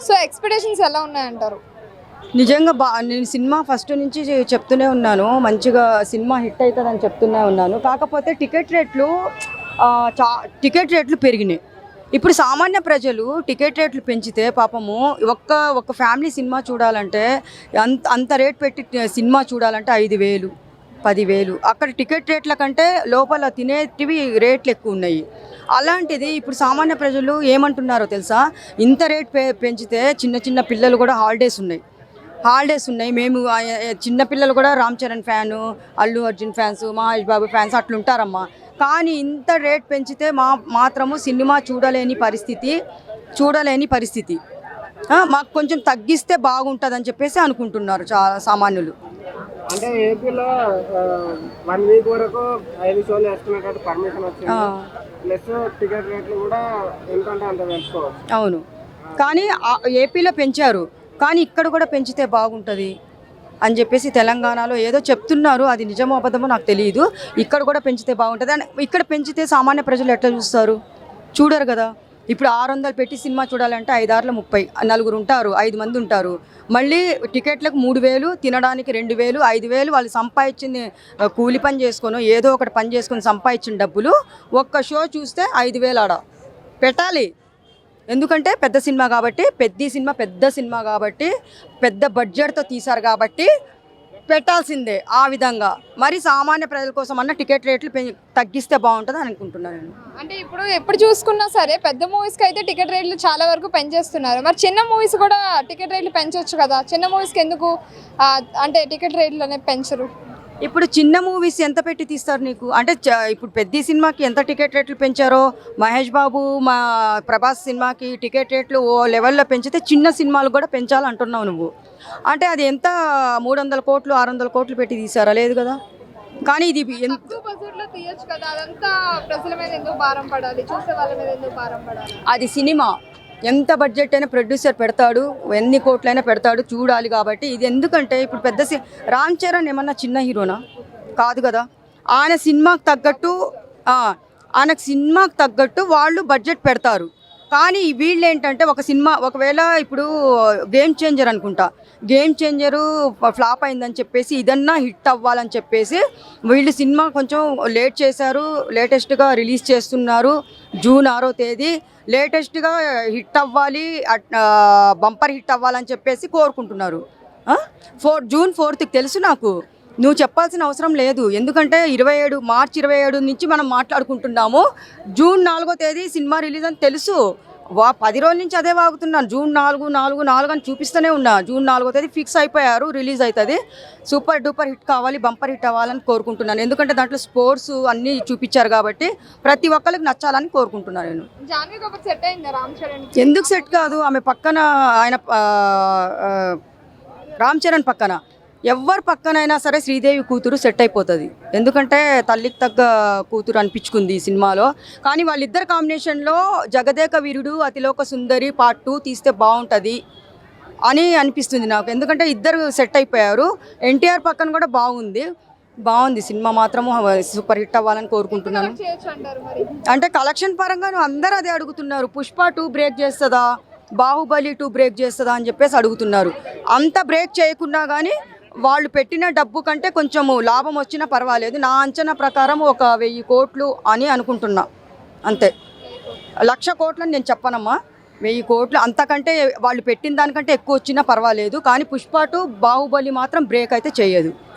So expectations ఎలా ఉన్నాయంటారు? నిజంగా నేను సినిమా ఫస్ట్ నుంచి చెప్తూనే ఉన్నాను. మంచిగా సినిమా హిట్ అవుతుందని చెప్తూనే ఉన్నాను. కాకపోతే టికెట్ రేట్లు పెరిగినాయి. ఇప్పుడు సామాన్య ప్రజలు టికెట్ రేట్లు పెంచితే పాపము ఒక్క ఫ్యామిలీ సినిమా చూడాలంటే అంత రేట్ పెట్టి సినిమా చూడాలంటే 5,000, 10,000. అక్కడ టికెట్ రేట్ల కంటే లోపల తినేటివి రేట్లు ఎక్కువ ఉన్నాయి. అలాంటిది ఇప్పుడు సామాన్య ప్రజలు ఏమంటున్నారో తెలుసా? ఇంత రేట్ పెంచితే చిన్న చిన్న పిల్లలు కూడా హాలిడేస్ ఉన్నాయి. మేము చిన్నపిల్లలు కూడా Ram Charan fan, Allu Arjun fans, Mahesh Babu fans అట్లుంటారమ్మా. కానీ ఇంత రేట్ పెంచితే మాత్రము సినిమా చూడలేని పరిస్థితి. మాకు కొంచెం తగ్గిస్తే బాగుంటుందని చెప్పేసి అనుకుంటున్నారు చాలా సామాన్యులు. అంటే ఏపీలో 1 వీక్ వరకు 5 షోలు వేసుకునేటట్టు పర్మిషన్ వచ్చింది. ప్లస్ టికెట్ రేట్లు కూడా ఎంతంటే అంత పెంచుకోవచ్చు. అవును, కానీ ఏపీలో పెంచారు, కానీ ఇక్కడ కూడా పెంచితే బాగుంటుంది అని చెప్పేసి తెలంగాణలో ఏదో చెప్తున్నారు. అది నిజమో అబద్ధమో నాకు తెలియదు. ఇక్కడ కూడా పెంచితే బాగుంటుంది అని. ఇక్కడ పెంచితే సామాన్య ప్రజలు ఎట్లా చూస్తారు? చూడరు కదా. ఇప్పుడు 600 పెట్టి సినిమా చూడాలంటే 5 6 30, నలుగురు ఉంటారు, 5 మంది ఉంటారు. మళ్ళీ టికెట్లకు 3,000, తినడానికి 2,000, 5,000 వాళ్ళు సంపాదించింది కూలి పని చేసుకొని ఏదో ఒకటి పని చేసుకొని సంపాదించిన డబ్బులు ఒక్క షో చూస్తే 5,000 ఆడ పెట్టాలి. ఎందుకంటే పెద్ద సినిమా కాబట్టి, పెద్ద సినిమా కాబట్టి, పెద్ద బడ్జెట్తో తీశారు కాబట్టి పెట్టాల్సిందే. ఆ విధంగా మరి సామాన్య ప్రజల కోసం అన్న టికెట్ రేట్లు తగ్గిస్తే బాగుంటుంది అనుకుంటున్నాను నేను. అంటే ఎప్పుడు చూసుకున్నా సరే పెద్ద మూవీస్కి అయితే టికెట్ రేట్లు చాలా వరకు పెంచేస్తున్నారు. మరి చిన్న మూవీస్ కూడా టికెట్ రేట్లు పెంచవచ్చు కదా. చిన్న మూవీస్కి ఎందుకు అంటే టికెట్ రేట్లు అనేవి పెంచరు? ఇప్పుడు చిన్న మూవీస్ ఎంత పెట్టి తీస్తారు నీకు? అంటే ఇప్పుడు పెద్ద సినిమాకి ఎంత టికెట్ రేట్లు పెంచారో, మహేష్ బాబు ప్రభాస్ సినిమాకి టికెట్ రేట్లు ఓ లెవెల్లో పెంచితే చిన్న సినిమాలు కూడా పెంచాలంటున్నావు నువ్వు. అంటే అది ఎంత 300 కోట్లు 600 కోట్లు పెట్టి తీసారా? లేదు కదా. కానీ ఇది తీయొచ్చు కదా. అదంతా ప్రజల మీద ఎందుకు భారం పడాలి? చూసే వాళ్ళ మీద ఎందుకు భారం పడాలి? అది సినిమా. ఎంత బడ్జెట్ అయినా ప్రొడ్యూసర్ పెడతాడు, ఎన్ని కోట్లైనా పెడతాడు, చూడాలి కాబట్టి. ఇది ఎందుకంటే ఇప్పుడు రామ్ చరణ్ ఏమన్నా చిన్న హీరోనా? కాదు కదా. ఆయన సినిమాకి తగ్గట్టు వాళ్ళు బడ్జెట్ పెడతారు. కానీ వీళ్ళు ఏంటంటే ఒకవేళ ఇప్పుడు గేమ్ చేంజరు ఫ్లాప్ అయిందని చెప్పేసి ఇదన్నా హిట్ అవ్వాలని చెప్పేసి వీళ్ళు సినిమా కొంచెం లేట్ చేశారు. లేటెస్ట్గా రిలీజ్ చేస్తున్నారు. జూన్ 6వ తేదీ లేటెస్ట్గా హిట్ అవ్వాలి, బంపర్ హిట్ అవ్వాలని చెప్పేసి కోరుకుంటున్నారు. జూన్ 4కి తెలుసు నాకు. నువ్వు చెప్పాల్సిన అవసరం లేదు. ఎందుకంటే మార్చి 27 నుంచి మనం మాట్లాడుకుంటున్నాము. జూన్ 4వ తేదీ సినిమా రిలీజ్ అని తెలుసు. 10 రోజుల నుంచి అదే వాగుతున్నాను. జూన్ 4 అని చూపిస్తూనే ఉన్నా. జూన్ 4వ తేదీ ఫిక్స్ అయిపోయారు, రిలీజ్ అవుతుంది. సూపర్ డూపర్ హిట్ కావాలి, బంపర్ హిట్ అవ్వాలని కోరుకుంటున్నాను. ఎందుకంటే దాంట్లో స్పోర్ట్స్ అన్నీ చూపించారు కాబట్టి ప్రతి ఒక్కరికి నచ్చాలని కోరుకుంటున్నాను నేను. ఎందుకు సెట్ కాదు? ఆమె పక్కన రామ్ చరణ్ పక్కన ఎవరి పక్కనైనా సరే శ్రీదేవి కూతురు సెట్ అయిపోతుంది. ఎందుకంటే తల్లికి తగ్గ కూతురు అనిపించుకుంది ఈ సినిమాలో. కానీ వాళ్ళిద్దరు కాంబినేషన్లో జగదేక వీరుడు అతిలోక సుందరి పార్ట్ 2 తీస్తే బాగుంటుంది అని అనిపిస్తుంది నాకు. ఎందుకంటే ఇద్దరు సెట్ అయిపోయారు. ఎన్టీఆర్ పక్కన కూడా బాగుంది సినిమా. మాత్రము సూపర్ హిట్ అవ్వాలని కోరుకుంటున్నాను. అంటే కలెక్షన్ పరంగా అందరూ అదే అడుగుతున్నారు. పుష్ప 2 బ్రేక్ చేస్తుందా, బాహుబలి 2 బ్రేక్ చేస్తుందా అని చెప్పేసి అడుగుతున్నారు. అంత బ్రేక్ చేయకుండా కానీ వాళ్ళు పెట్టిన డబ్బు కంటే కొంచెము లాభం వచ్చినా పర్వాలేదు. నా అంచనా ప్రకారం ఒక 1000 కోట్లు అని అనుకుంటున్నా. అంతే. 1,00,000 కోట్లు అని నేను చెప్పనమ్మా. 1000 కోట్లు అంతకంటే వాళ్ళు పెట్టిన దానికంటే ఎక్కువ వచ్చినా పర్వాలేదు. కానీ పుష్ప 2 బాహుబలి మాత్రం బ్రేక్ అయితే చేయదు.